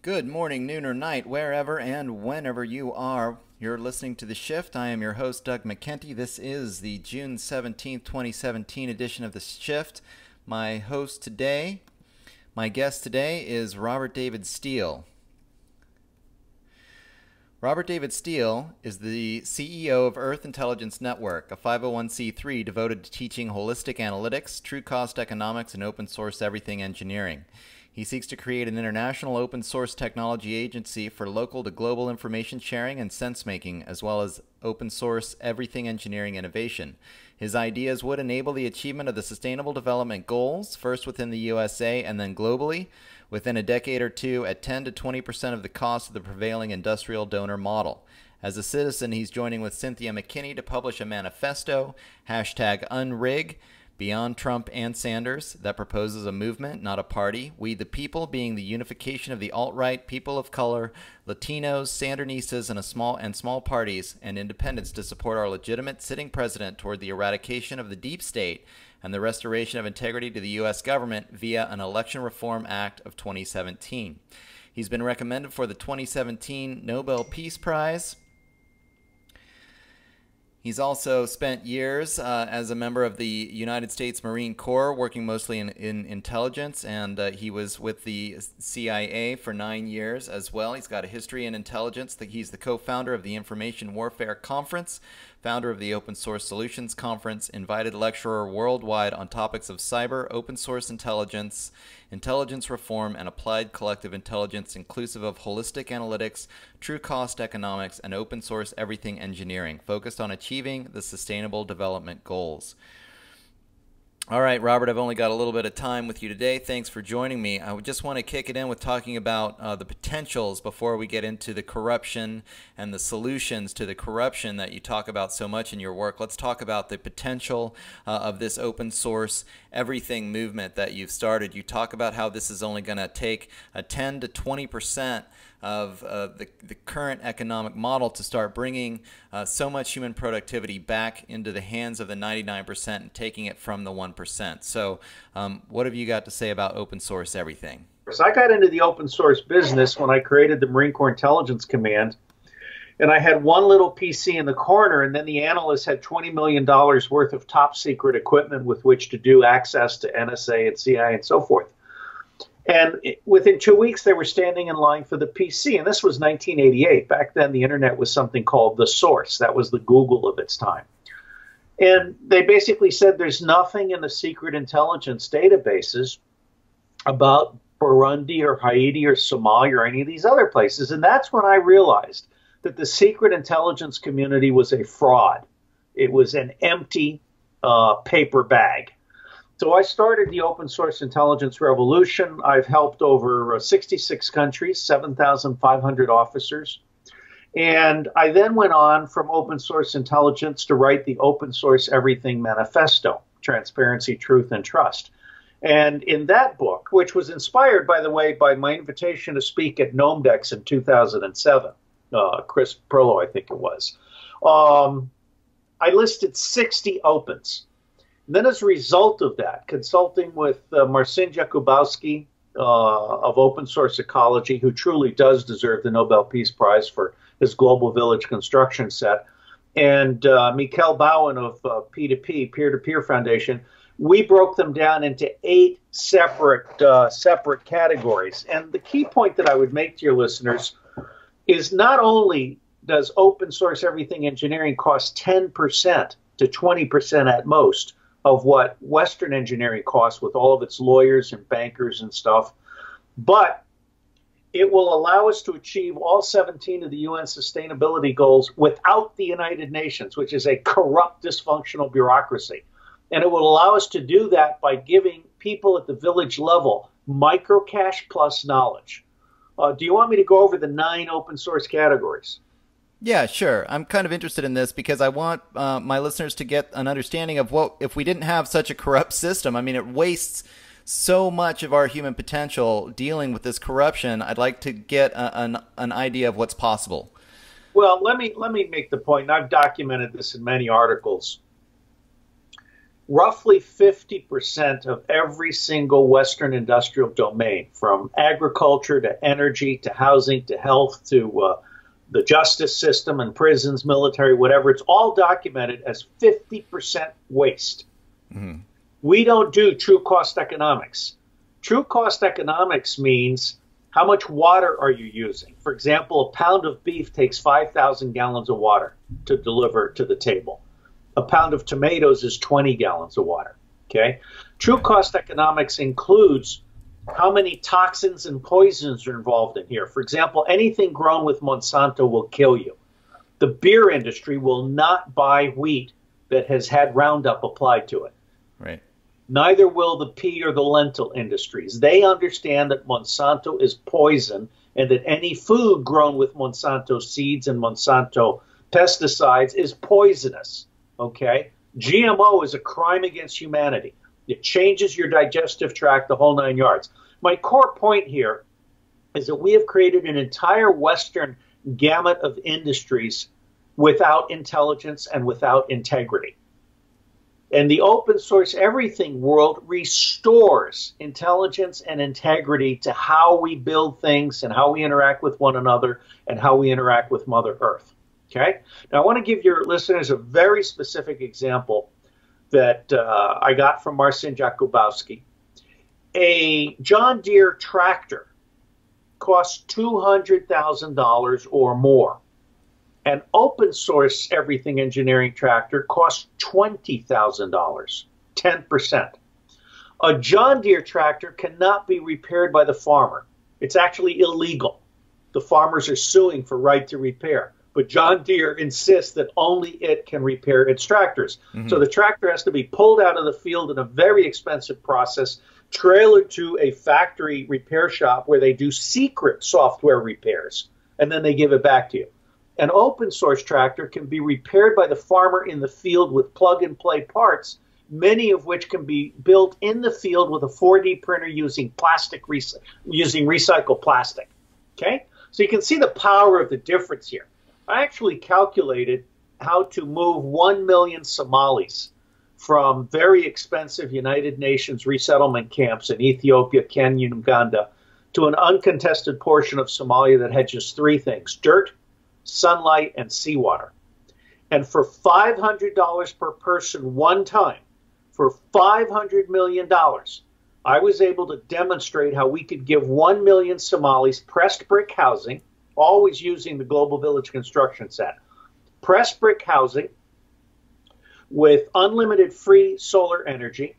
Good morning, noon, or night, wherever and whenever you are. You're listening to The Shift. I am your host, Doug McKenty. This is the June 17th, 2017 edition of The Shift. My guest today is Robert David Steele. Robert David Steele is the CEO of Earth Intelligence Network, a 501c3 devoted to teaching holistic analytics, true cost economics, and open source everything engineering. He seeks to create an international open source technology agency for local to global information sharing and sense making, as well as open source everything engineering innovation. His ideas would enable the achievement of the Sustainable Development Goals, first within the USA and then globally, within a decade or two at 10 to 20% of the cost of the prevailing industrial donor model. As a citizen, he's joining with Cynthia McKinney to publish a manifesto, #UNRIG, Beyond Trump and Sanders, that proposes a movement, not a party. We the people being the unification of the alt-right, people of color, Latinos, Sandinistas, and small parties and independents to support our legitimate sitting president toward the eradication of the deep state and the restoration of integrity to the U.S. government via an Election Reform Act of 2017. He's been recommended for the 2017 Nobel Peace Prize. He's also spent years as a member of the United States Marine Corps, working mostly in intelligence, and he was with the CIA for 9 years as well. He's got a history in intelligence. He's the co-founder of the Information Warfare Conference, founder of the Open Source Solutions Conference, invited lecturer worldwide on topics of cyber, open source intelligence, intelligence reform, and applied collective intelligence, inclusive of holistic analytics, true cost economics, and open source everything engineering, focused on achieving the Sustainable Development Goals. All right, Robert, I've only got a little bit of time with you today. Thanks for joining me. I would just want to kick it in with talking about the potentials before we get into the corruption and the solutions to the corruption that you talk about so much in your work. Let's talk about the potential of this open source everything movement that you've started. You talk about how this is only going to take a 10 to 20% of the current economic model to start bringing so much human productivity back into the hands of the 99% and taking it from the 1%. So what have you got to say about open source everything? So I got into the open source business when I created the Marine Corps Intelligence Command, and I had one little PC in the corner, and then the analysts had $20 million worth of top secret equipment with which to do access to NSA and CIA and so forth. And within 2 weeks, they were standing in line for the PC. And this was 1988. Back then, the internet was something called the source. That was the Google of its time. And they basically said there's nothing in the secret intelligence databases about Burundi or Haiti or Somalia or any of these other places. And that's when I realized that the secret intelligence community was a fraud. It was an empty paper bag. So I started the open source intelligence revolution. I've helped over 66 countries, 7,500 officers. And I then went on from open source intelligence to write the Open Source Everything Manifesto, Transparency, Truth, and Trust. And in that book, which was inspired, by the way, by my invitation to speak at GnomeDex in 2007, Chris Perlow, I think it was, I listed 60 opens. And then as a result of that, consulting with Marcin Jakubowski of Open Source Ecology, who truly does deserve the Nobel Peace Prize for his Global Village construction set, and Mikkel Bowen of P2P, Peer-to-Peer Foundation, we broke them down into 8 separate categories. And the key point that I would make to your listeners is not only does open source everything engineering cost 10% to 20% at most of what Western engineering costs with all of its lawyers and bankers and stuff, but it will allow us to achieve all 17 of the UN sustainability goals without the United Nations, which is a corrupt, dysfunctional bureaucracy. And it will allow us to do that by giving people at the village level microcash plus knowledge. Do you want me to go over the 9 open source categories? Yeah, sure. I'm kind of interested in this because I want my listeners to get an understanding of what if we didn't have such a corrupt system. I mean, it wastes so much of our human potential dealing with this corruption. I'd like to get an idea of what's possible. Well, let me make the point, and I've documented this in many articles. roughly 50% of every single Western industrial domain, from agriculture to energy to housing to health to the justice system and prisons, military, whatever, it's all documented as 50% waste. Mm-hmm. We don't do true cost economics. True cost economics means how much water are you using? For example, a pound of beef takes 5,000 gallons of water to deliver to the table. A pound of tomatoes is 20 gallons of water. Okay? True cost economics includes how many toxins and poisons are involved in here. For example, anything grown with Monsanto will kill you. The beer industry will not buy wheat that has had Roundup applied to it. Right. Neither will the pea or the lentil industries. They understand that Monsanto is poison and that any food grown with Monsanto seeds and Monsanto pesticides is poisonous. Okay? GMO is a crime against humanity. It changes your digestive tract, the whole 9 yards. My core point here is that we have created an entire Western gamut of industries without intelligence and without integrity. And the open source everything world restores intelligence and integrity to how we build things and how we interact with one another and how we interact with Mother Earth. Okay? Now, I want to give your listeners a very specific example that I got from Marcin Jakubowski. A John Deere tractor costs $200,000 or more. An open source everything engineering tractor costs $20,000, 10%. A John Deere tractor cannot be repaired by the farmer. It's actually illegal. The farmers are suing for right to repair. But John Deere insists that only it can repair its tractors. Mm-hmm. So the tractor has to be pulled out of the field in a very expensive process, trailered to a factory repair shop where they do secret software repairs, and then they give it back to you. An open source tractor can be repaired by the farmer in the field with plug and play parts, many of which can be built in the field with a 4D printer using recycled plastic. Okay? So you can see the power of the difference here. I actually calculated how to move 1 million Somalis from very expensive United Nations resettlement camps in Ethiopia, Kenya, and Uganda to an uncontested portion of Somalia that had just three things: dirt, sunlight, and seawater. And for $500 per person one time, for $500 million, I was able to demonstrate how we could give 1 million Somalis pressed brick housing, always using the Global Village construction set. Pressed brick housing with unlimited free solar energy,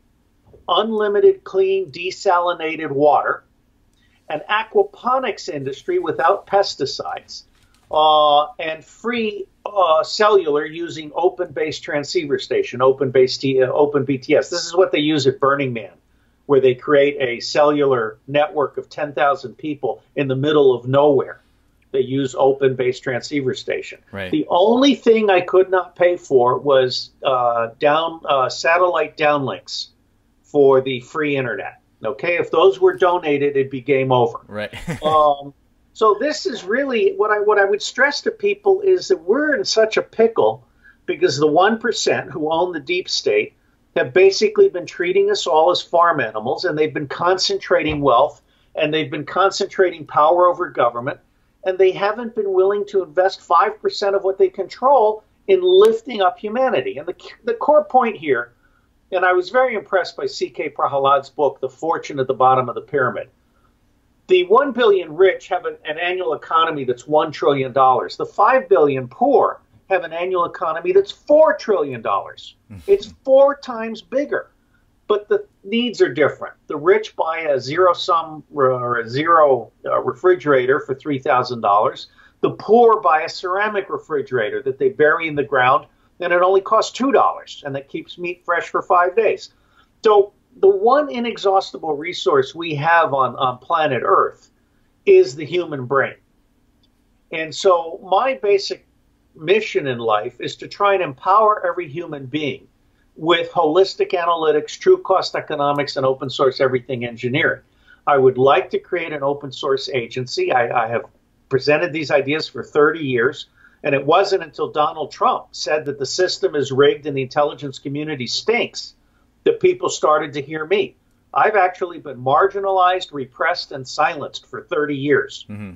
unlimited clean desalinated water, an aquaponics industry without pesticides, and free cellular using open-based transceiver station, open BTS. This is what they use at Burning Man, where they create a cellular network of 10,000 people in the middle of nowhere. They use open-based transceiver station. Right. The only thing I could not pay for was satellite downlinks for the free internet. Okay, if those were donated, it'd be game over. Right. So this is really what I would stress to people is that we're in such a pickle because the 1% who own the deep state have basically been treating us all as farm animals, and they've been concentrating wealth, and they've been concentrating power over government, and they haven't been willing to invest 5% of what they control in lifting up humanity. And the core point here, and I was very impressed by C.K. Prahalad's book, The Fortune at the Bottom of the Pyramid. The 1 billion rich have an annual economy that's $1 trillion. The 5 billion poor have an annual economy that's $4 trillion. It's 4 times bigger. But the needs are different. The rich buy a zero-sum or a zero refrigerator for $3,000. The poor buy a ceramic refrigerator that they bury in the ground, and it only costs $2, and that keeps meat fresh for 5 days. So the one inexhaustible resource we have on planet Earth is the human brain. And so my basic mission in life is to try and empower every human being with holistic analytics, true cost economics, and open source everything engineering. I would like to create an open source agency. I have presented these ideas for 30 years, and it wasn't until Donald Trump said that the system is rigged and the intelligence community stinks that people started to hear me. I've actually been marginalized, repressed, and silenced for 30 years. Mm-hmm.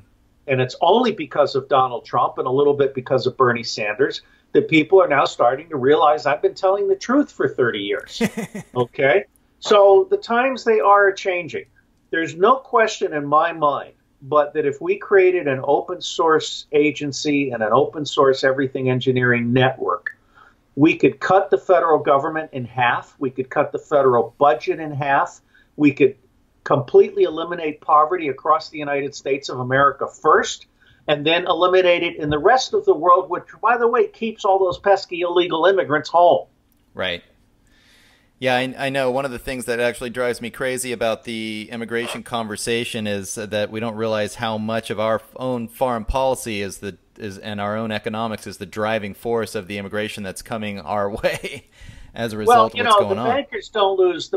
And it's only because of Donald Trump and a little bit because of Bernie Sanders that people are now starting to realize I've been telling the truth for 30 years. Okay? So the times, they are changing. There's no question in my mind but that if we created an open source agency and an open source everything engineering network, we could cut the federal government in half. We could cut the federal budget in half. We could completely eliminate poverty across the United States of America first, and then eliminate it in the rest of the world, which, by the way, keeps all those pesky illegal immigrants home. Right. Yeah, I know. One of the things that actually drives me crazy about the immigration conversation is that we don't realize how much of our own foreign policy and our own economics is the driving force of the immigration that's coming our way as a result of what's going on. The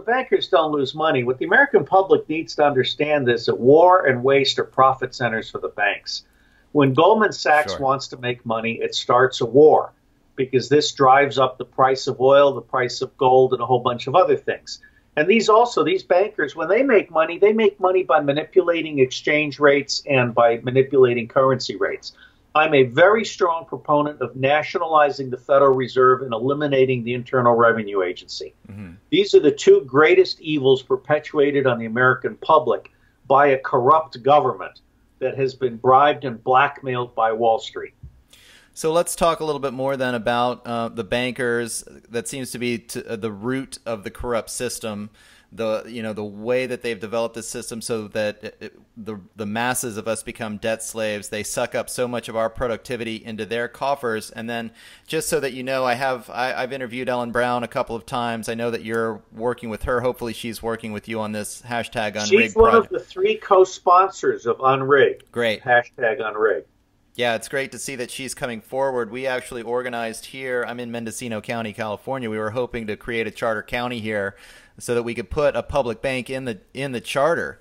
bankers don't lose money. What the American public needs to understand is that war and waste are profit centers for the banks. When Goldman Sachs wants to make money, it starts a war, because this drives up the price of oil, the price of gold, and a whole bunch of other things. And these bankers, when they make money by manipulating exchange rates and by manipulating currency rates. I'm a very strong proponent of nationalizing the Federal Reserve and eliminating the Internal Revenue Agency. Mm-hmm. These are the two greatest evils perpetuated on the American public by a corrupt government that has been bribed and blackmailed by Wall Street. So let's talk a little bit more then about the bankers. That seems to be the root of the corrupt system. The way that they've developed the system so that the masses of us become debt slaves. They suck up so much of our productivity into their coffers. And then, just so that you know, I've interviewed Ellen Brown a couple of times. I know that you're working with her. Hopefully, she's working with you on this hashtag UNRIG. She's one of the 3 co-sponsors of UNRIG. Great. Hashtag UNRIG. Yeah, it's great to see that she's coming forward. We actually organized here. I'm in Mendocino County, California. We were hoping to create a charter county here so that we could put a public bank in the charter,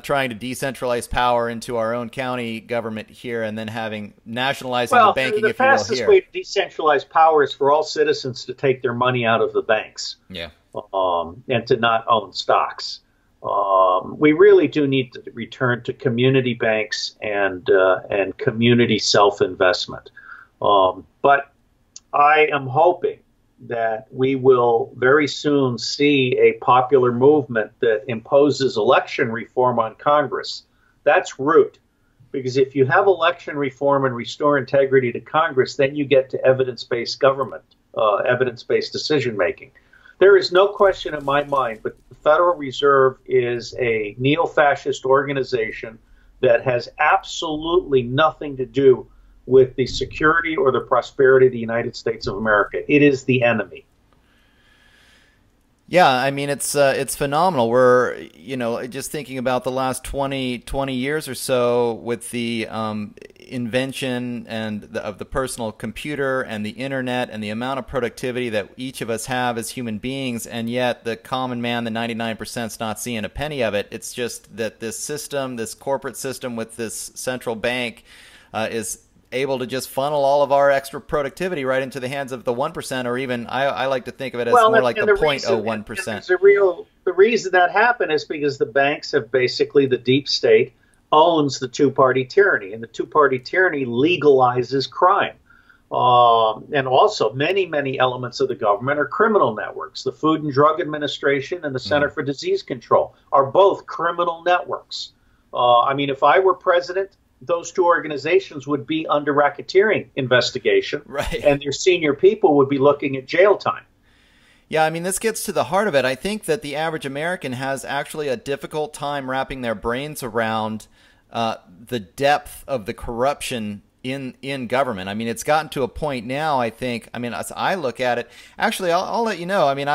trying to decentralize power into our own county government here, and then nationalizing the banking, if you will, here. The fastest way to decentralize power is for all citizens to take their money out of the banks, and to not own stocks. We really do need to return to community banks and community self-investment. But I am hoping that we will very soon see a popular movement that imposes election reform on Congress. That's root. Because if you have election reform and restore integrity to Congress, then you get to evidence-based government, evidence-based decision-making. There is no question in my mind, but the Federal Reserve is a neo-fascist organization that has absolutely nothing to do with the security or the prosperity of the United States of America. It is the enemy. Yeah, I mean, it's phenomenal. We're, just thinking about the last 20 years or so with the invention of the personal computer and the internet and the amount of productivity that each of us have as human beings, and yet the common man, the 99%, is not seeing a penny of it. It's just that this system, this corporate system with this central bank, is able to just funnel all of our extra productivity right into the hands of the 1%, or even I like to think of it as more like the 0.01%. The reason that happened is because the banks have basically, the deep state owns the two-party tyranny, and the two-party tyranny legalizes crime. And also many elements of the government are criminal networks. The Food and Drug Administration and the Center for Disease Control are both criminal networks. I mean, if I were president, those two organizations would be under racketeering investigation, right, and their senior people would be looking at jail time. Yeah, I mean, this gets to the heart of it. I think that the average American has actually a difficult time wrapping their brains around the depth of the corruption in government. I mean, it's gotten to a point now, I think, I mean, as I look at it, actually, I'll let you know. I mean,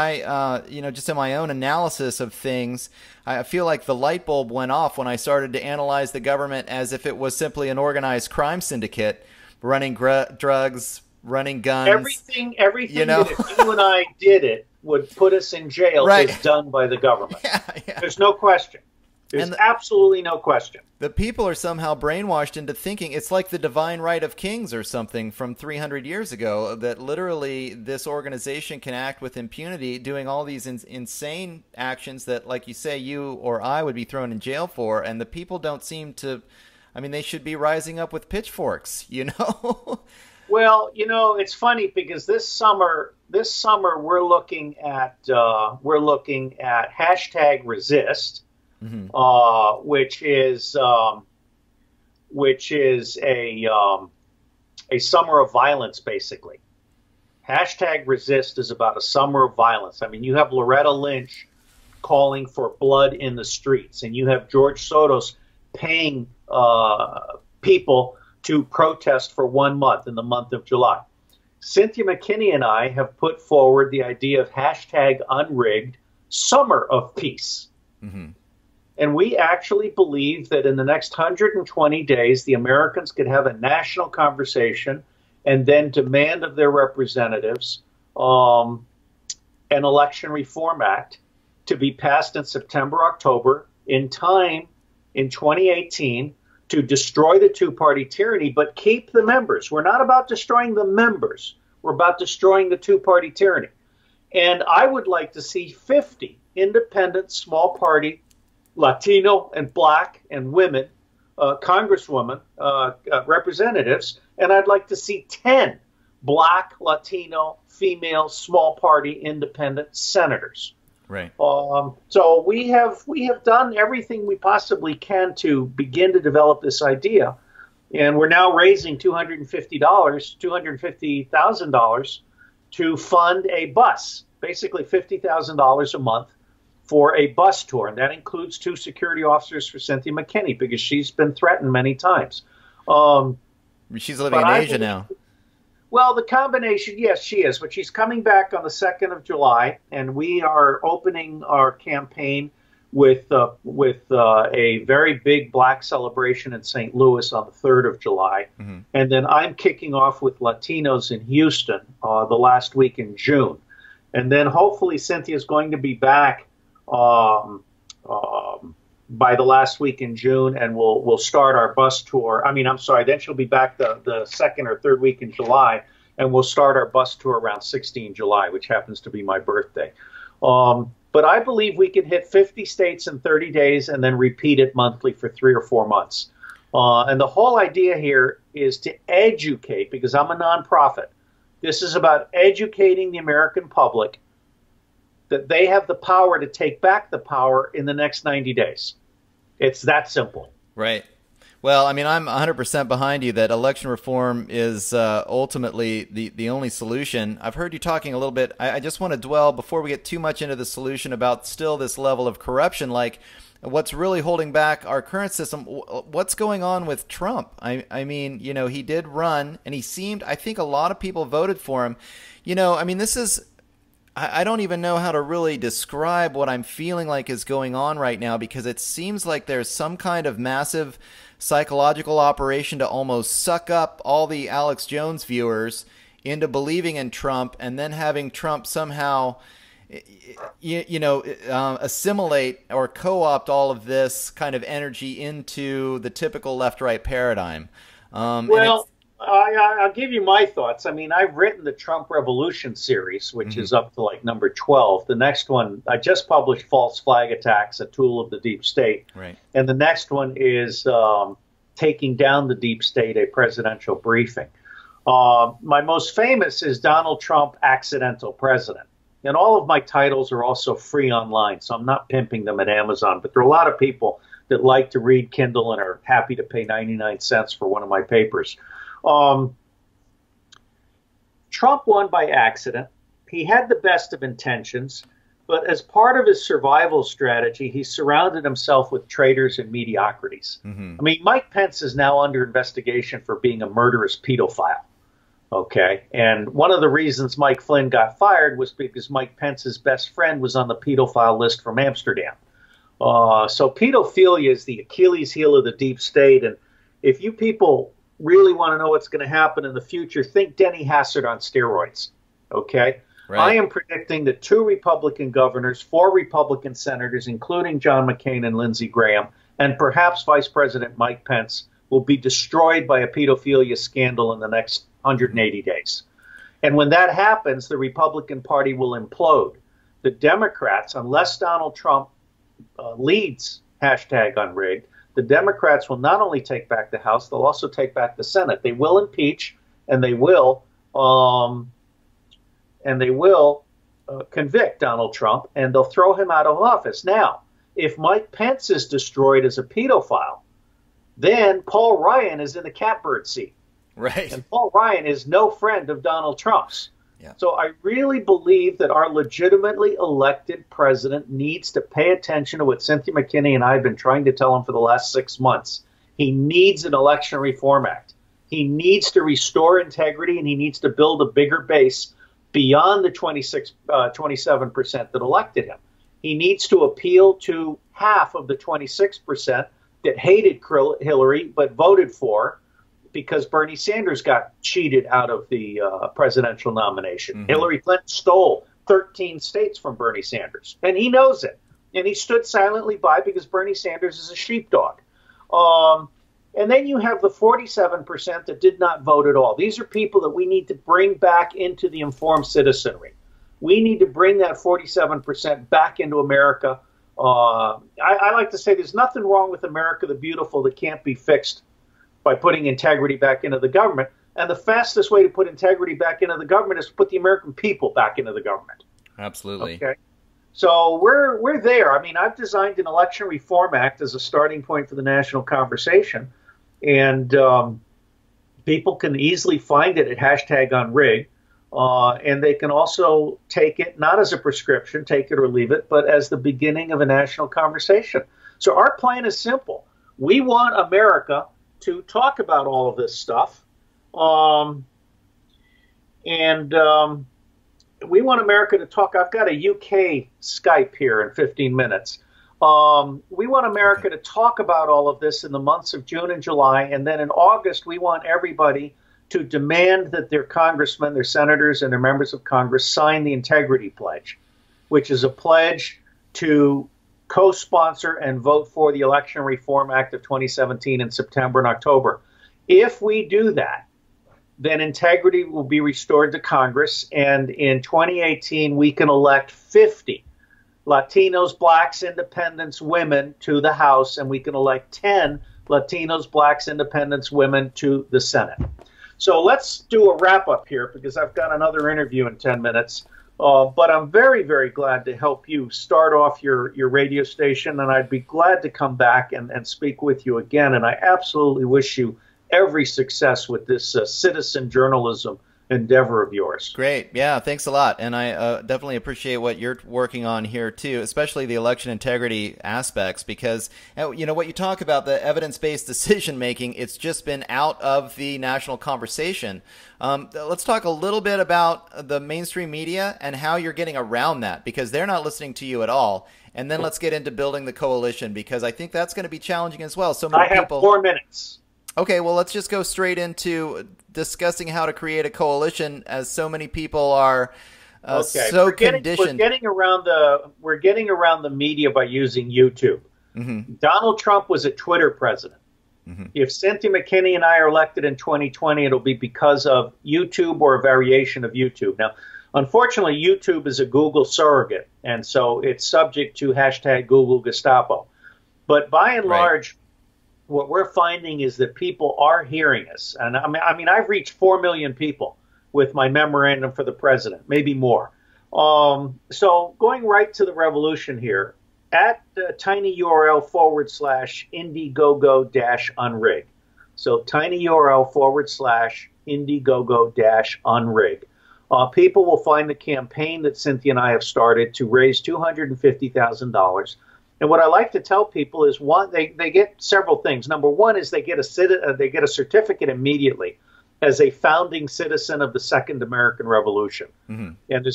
just in my own analysis of things, I feel like the light bulb went off when I started to analyze the government as if it was simply an organized crime syndicate running drugs, running guns. Everything that if you and I did it would put us in jail is done by the government. Yeah. There's no question. There's And absolutely no question. the people are somehow brainwashed into thinking it's like the divine right of kings or something from 300 years ago, that literally this organization can act with impunity, doing all these insane actions that, like you say, you or I would be thrown in jail for. And the people don't seem to, I mean, they should be rising up with pitchforks, you know? Well, you know, it's funny because this summer we're looking at hashtag resist, Mm-hmm. which is a summer of violence, basically. Hashtag resist is about a summer of violence. I mean, you have Loretta Lynch calling for blood in the streets, and you have George Soros paying people to protest for 1 month in the month of July. Cynthia McKinney and I have put forward the idea of hashtag unrigged summer of peace. Mm-hmm. And we actually believe that in the next 120 days, the Americans could have a national conversation and then demand of their representatives an election reform act to be passed in September, October, in time in 2018 to destroy the two-party tyranny, but keep the members. We're not about destroying the members. We're about destroying the two-party tyranny. And I would like to see 50 independent, small-party, Latino and Black and women, congresswomen, representatives, and I'd like to see 10 Black, Latino, female, small party, independent senators. Right. So we have done everything we possibly can to begin to develop this idea, and we're now raising $250,000 to fund a bus, basically $50,000 a month for a bus tour, and that includes 2 security officers for Cynthia McKinney because she's been threatened many times. She's living in Asia now. Well, the combination, yes, she is, but she's coming back on the 2nd of July, and we are opening our campaign with a very big Black celebration in St. Louis on the 3rd of July, mm-hmm. and then I'm kicking off with Latinos in Houston the last week in June, and then hopefully Cynthia's going to be back by the last week in June, and we'll start our bus tour. Then she'll be back the second or third week in July, and we'll start our bus tour around 16 July, which happens to be my birthday. But I believe we can hit 50 states in 30 days and then repeat it monthly for 3 or 4 months. And the whole idea here is to educate, because I'm a nonprofit. This is about educating the American public that they have the power to take back the power in the next 90 days. It's that simple. Right. Well, I mean, I'm 100% behind you that election reform is ultimately the only solution. I've heard you talking a little bit. I just want to dwell, before we get too much into the solution, about still this level of corruption, like what's really holding back our current system. What's going on with Trump? I mean, you know, he did run, and he seemed, I think a lot of people voted for him. You know, I mean, this is, I don't even know how to really describe what I'm feeling like is going on right now, because it seems like there's some kind of massive psychological operation to almost suck up all the Alex Jones viewers into believing in Trump, and then having Trump somehow, assimilate or co-opt all of this kind of energy into the typical left-right paradigm. I'll give you my thoughts. I mean, I've written the Trump Revolution series, which mm-hmm. is up to like number 12. The next one, I just published False Flag Attacks, a Tool of the Deep State. Right. And the next one is Taking Down the Deep State, a Presidential Briefing. My most famous is Donald Trump, Accidental President. And all of my titles are also free online, so I'm not pimping them at Amazon. But there are a lot of people that like to read Kindle and are happy to pay 99 cents for one of my papers. Trump won by accident. He had the best of intentions, but as part of his survival strategy, he surrounded himself with traitors and mediocrities. Mm-hmm. I mean, Mike Pence is now under investigation for being a murderous pedophile. Okay. And one of the reasons Mike Flynn got fired was because Mike Pence's best friend was on the pedophile list from Amsterdam. So pedophilia is the Achilles heel of the deep state. And if you people really want to know what's going to happen in the future, think Denny Hassard on steroids. Okay. Right. I am predicting that 2 Republican governors, 4 Republican senators, including John McCain and Lindsey Graham, and perhaps Vice President Mike Pence, will be destroyed by a pedophilia scandal in the next 180 days. And when that happens, the Republican Party will implode. The Democrats, unless Donald Trump leads #unrigged, the Democrats will not only take back the House, they'll also take back the Senate. They will impeach, and they will convict Donald Trump, and they'll throw him out of office. Now, if Mike Pence is destroyed as a pedophile, then Paul Ryan is in the catbird seat. Right. And Paul Ryan is no friend of Donald Trump's. Yeah. So I really believe that our legitimately elected president needs to pay attention to what Cynthia McKinney and I have been trying to tell him for the last 6 months. He needs an election reform act. He needs to restore integrity, and he needs to build a bigger base beyond the 27% that elected him. He needs to appeal to half of the 26% that hated Hillary but voted for, because Bernie Sanders got cheated out of the presidential nomination. Mm-hmm. Hillary Clinton stole 13 states from Bernie Sanders, and he knows it. And he stood silently by because Bernie Sanders is a sheepdog. And then you have the 47% that did not vote at all. These are people that we need to bring back into the informed citizenry. We need to bring that 47% back into America. I like to say there's nothing wrong with America the Beautiful that can't be fixed by putting integrity back into the government. And the fastest way to put integrity back into the government is to put the American people back into the government. Absolutely. Okay. So we're there. I mean, I've designed an election reform act as a starting point for the national conversation. And people can easily find it at #unrig. And they can also take it not as a prescription, take it or leave it, but as the beginning of a national conversation. So our plan is simple. We want America to talk about all of this stuff. We want America to talk. I've got a UK Skype here in 15 minutes. We want America to talk about all of this in the months of June and July. And then in August, we want everybody to demand that their congressmen, their senators, and their members of Congress sign the Integrity Pledge, which is a pledge to co-sponsor and vote for the Election Reform Act of 2017 in September and October. If we do that, then integrity will be restored to Congress. And in 2018, we can elect 50 Latinos, blacks, independents, women to the House, and we can elect 10 Latinos, blacks, independents, women to the Senate. So let's do a wrap-up here because I've got another interview in 10 minutes. But I'm very, very glad to help you start off your radio station, and I'd be glad to come back and speak with you again. And I absolutely wish you every success with this citizen journalism endeavor of yours. Great. Yeah, thanks a lot. And I definitely appreciate what you're working on here too, especially the election integrity aspects, because you know what you talk about, the evidence-based decision making, it's just been out of the national conversation. Let's talk a little bit about the mainstream media and how you're getting around that, because they're not listening to you at all. And then let's get into building the coalition, because I think that's going to be challenging as well. So many people. I have 4 minutes. Okay, well, let's just go straight into discussing how to create a coalition, as so many people are so conditioned. We're getting around the media by using YouTube. Mm-hmm. Donald Trump was a Twitter president. Mm-hmm. If Cynthia McKinney and I are elected in 2020, it'll be because of YouTube or a variation of YouTube. Now, unfortunately, YouTube is a Google surrogate, and so it's subject to #GoogleGestapo. But by and large, what we're finding is that people are hearing us. And I mean, I've reached 4 million people with my memorandum for the president, maybe more. So going right to the revolution here, at tinyurl /Indiegogo-unrig. So tinyurl /Indiegogo-unrig. People will find the campaign that Cynthia and I have started to raise $250,000. And what I like to tell people is, one, they get several things. Number one is they get a certificate immediately as a founding citizen of the Second American Revolution. Mm-hmm. And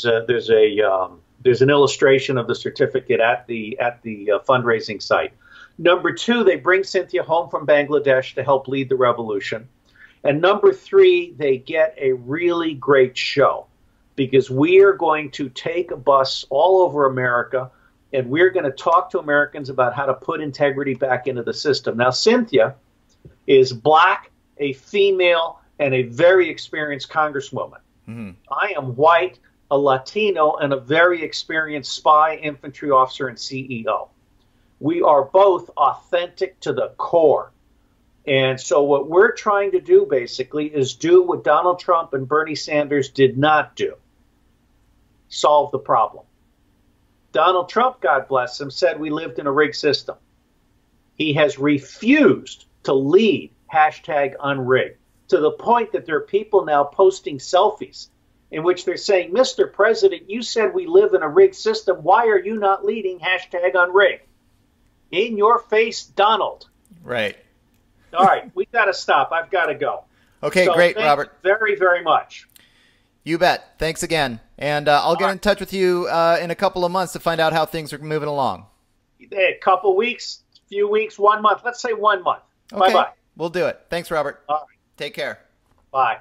there's an illustration of the certificate at the fundraising site. Number two, they bring Cynthia home from Bangladesh to help lead the revolution. And number three, they get a really great show. because we are going to take a bus all over America, and we're going to talk to Americans about how to put integrity back into the system. Now, Cynthia is black, a female, and a very experienced congresswoman. Mm-hmm. I am white, a Latino, and a very experienced spy, infantry officer, and CEO. We are both authentic to the core. And so what we're trying to do, basically, is do what Donald Trump and Bernie Sanders did not do. Solve the problem. Donald Trump, God bless him, said we lived in a rigged system. He has refused to lead #UNRIG, to the point that there are people now posting selfies in which they're saying, Mr. President, you said we live in a rigged system. Why are you not leading #UNRIG? In your face, Donald. Right. All right, we got to stop. I've got to go. Okay, so great, Robert. Very, very much. You bet. Thanks again. And I'll get in touch with you in a couple of months to find out how things are moving along. A couple weeks, few weeks, 1 month. Let's say 1 month. Okay. Bye-bye. We'll do it. Thanks, Robert. All right. Take care. Bye.